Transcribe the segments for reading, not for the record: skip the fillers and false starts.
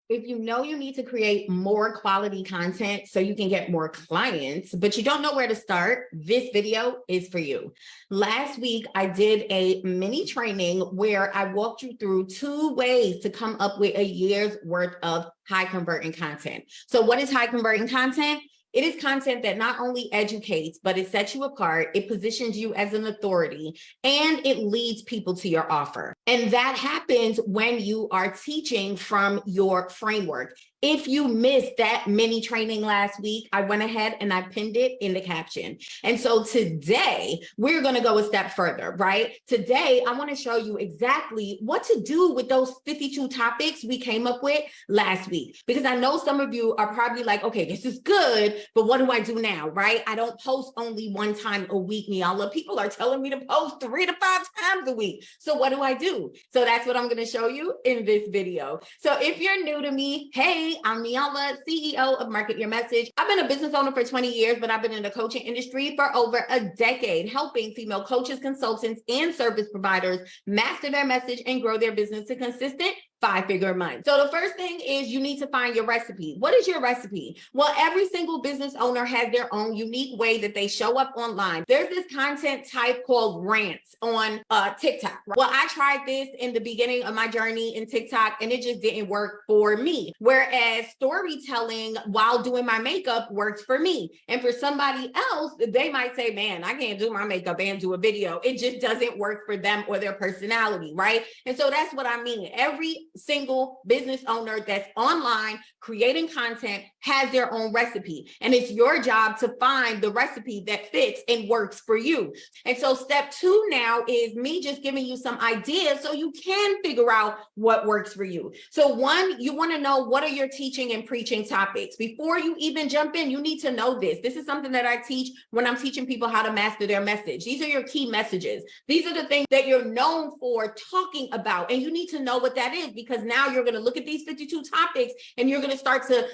If you know you need to create more quality content so you can get more clients, but you don't know where to start, this video is for you. Last week, I did a mini training where I walked you through 2 ways to come up with a year's worth of high converting content. So what is high converting content? It is content that not only educates, but it sets you apart, it positions you as an authority, and it leads people to your offer. And that happens when you are teaching from your framework. If you missed that mini training last week, I went ahead and I pinned it in the caption. And so today, we're going to go a step further, right? Today, I want to show you exactly what to do with those 52 topics we came up with last week. Because I know some of you are probably like, okay, this is good, but what do I do now, right? I don't post only 1 time a week, Niala. People are telling me to post 3 to 5 times a week. So what do I do? So that's what I'm going to show you in this video. So if you're new to me, hey, I'm Niala, CEO of Market Your Message. I've been a business owner for 20 years, but I've been in the coaching industry for over a decade, helping female coaches, consultants, and service providers master their message and grow their business to consistent 5-figure months. So the first thing is you need to find your recipe. What is your recipe? Well, every single business owner has their own unique way that they show up online. There's this content type called rants on TikTok. Well, I tried this in the beginning of my journey in TikTok and it just didn't work for me. Whereas storytelling while doing my makeup works for me. And for somebody else, they might say, man, I can't do my makeup and do a video. It just doesn't work for them or their personality, right? And so that's what I mean. Every single business owner that's online creating content has their own recipe, and it's your job to find the recipe that fits and works for you. And so step 2 now is me just giving you some ideas so you can figure out what works for you. So 1, you want to know what are your teaching and preaching topics. Before you even jump in, you need to know this. This is something that I teach when I'm teaching people how to master their message. These are your key messages. These are the things that you're known for talking about, and you need to know what that is, because now you're going to look at these 52 topics and you're going to start to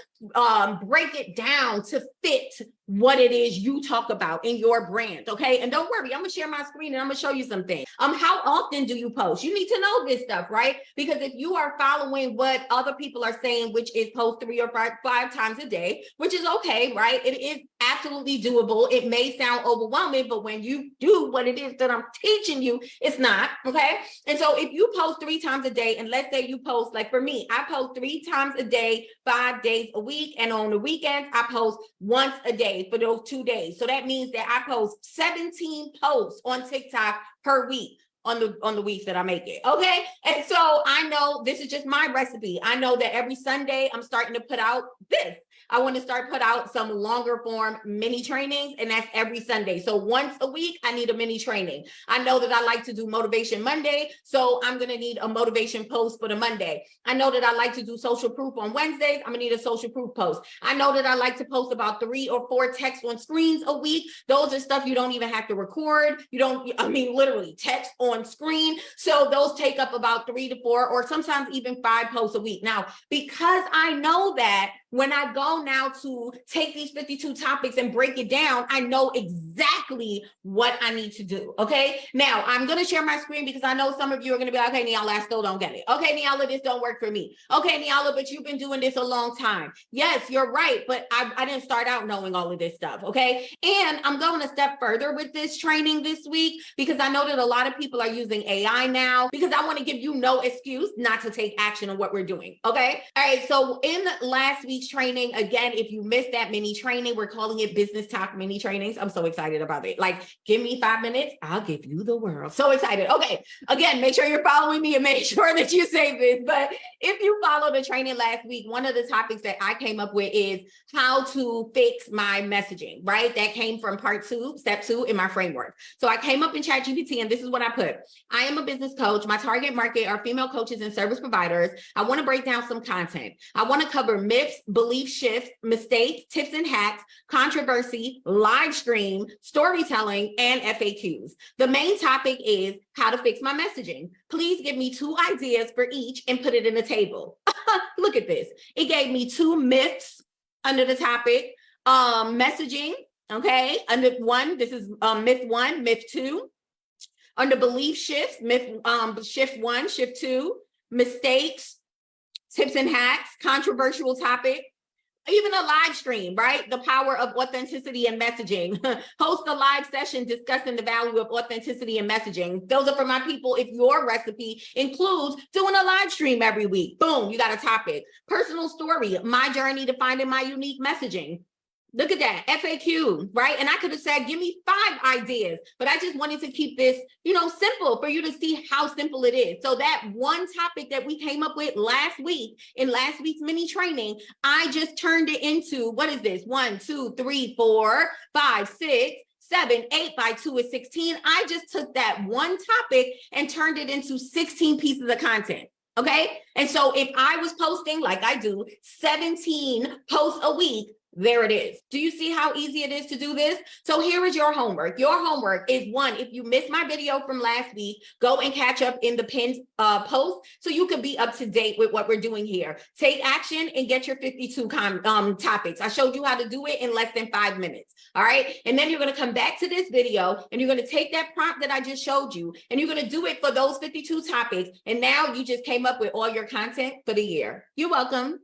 break it down to fit what it is you talk about in your brand. Okay. And don't worry, I'm going to share my screen and I'm going to show you some things. How often do you post? You need to know this stuff, right? Because if you are following what other people are saying, which is post 3 or 5 times a day, which is okay, right? It is absolutely doable. It may sound overwhelming, but when you do what it is that I'm teaching you, it's not. Okay. And so if you post 3 times a day, and let's say you post, like for me, I post 3 times a day, 5 days a week. And on the weekends, I post once a day for those 2 days. So that means that I post 17 posts on TikTok per week on the weeks that I make it. Okay. And so I know this is just my recipe. I know that every Sunday I'm starting to put out this. I want to start put out some longer form mini trainings, and that's every Sunday. So once a week, I need a mini training. I know that I like to do Motivation Monday, so I'm going to need a motivation post for the Monday. I know that I like to do social proof on Wednesdays. I'm going to need a social proof post. I know that I like to post about 3 or 4 texts on screens a week. Those are stuff you don't even have to record. Literally text on screen. So those take up about 3 to 4 or sometimes even 5 posts a week. Now, because I know that, when I go now to take these 52 topics and break it down, I know exactly what I need to do. Okay. Now I'm going to share my screen because I know some of you are going to be like, okay, Niala, I still don't get it. Okay, Niala, this don't work for me. Okay, Niala, but you've been doing this a long time. Yes, you're right. But I didn't start out knowing all of this stuff. Okay. And I'm going a step further with this training this week because I know that a lot of people are using AI now, because I want to give you no excuse not to take action on what we're doing. Okay. All right. So in last week's training, again, if you missed that mini training, we're calling it Business Talk Mini Trainings. I'm so excited about it. Like, give me 5 minutes, I'll give you the world. So excited. Okay, again, make sure you're following me and make sure that you save this. But if you follow the training last week, one of the topics that I came up with is how to fix my messaging, right? That came from step 2 in my framework. So I came up in ChatGPT and this is what I put. I am a business coach. My target market are female coaches and service providers. I want to break down some content. I want to cover myths, belief shifts, mistakes, tips and hacks, controversy, live stream, storytelling, and FAQs. The main topic is how to fix my messaging. Please give me 2 ideas for each and put it in the table. Look at this. It gave me 2 myths under the topic, messaging. Okay. Under 1, this is myth 1, myth 2. Under belief shifts, myth shift 1, shift 2, mistakes, tips and hacks, controversial topic, even a live stream, right? The power of authenticity and messaging. Host a live session discussing the value of authenticity and messaging. Those are for my people. If your recipe includes doing a live stream every week, boom, you got a topic. Personal story, my journey to finding my unique messaging. Look at that, FAQ, right? And I could have said, give me 5 ideas, but I just wanted to keep this, simple for you to see how simple it is. So that one topic that we came up with last week in last week's mini training, I just turned it into, what is this? 1, 2, 3, 4, 5, 6, 7, 8 by 2 is 16. I just took that one topic and turned it into 16 pieces of content. Okay. And so if I was posting like I do 17 posts a week, there it is. Do you see how easy it is to do this? So here is your homework. Your homework is 1, if you missed my video from last week, go and catch up in the pinned post so you can be up to date with what we're doing here. Take action and get your 52 topics. I showed you how to do it in less than 5 minutes. All right. And then you're going to come back to this video and you're going to take that prompt that I just showed you and you're going to do it for those 52 topics. And now you just came up with all your content for the year. You're welcome.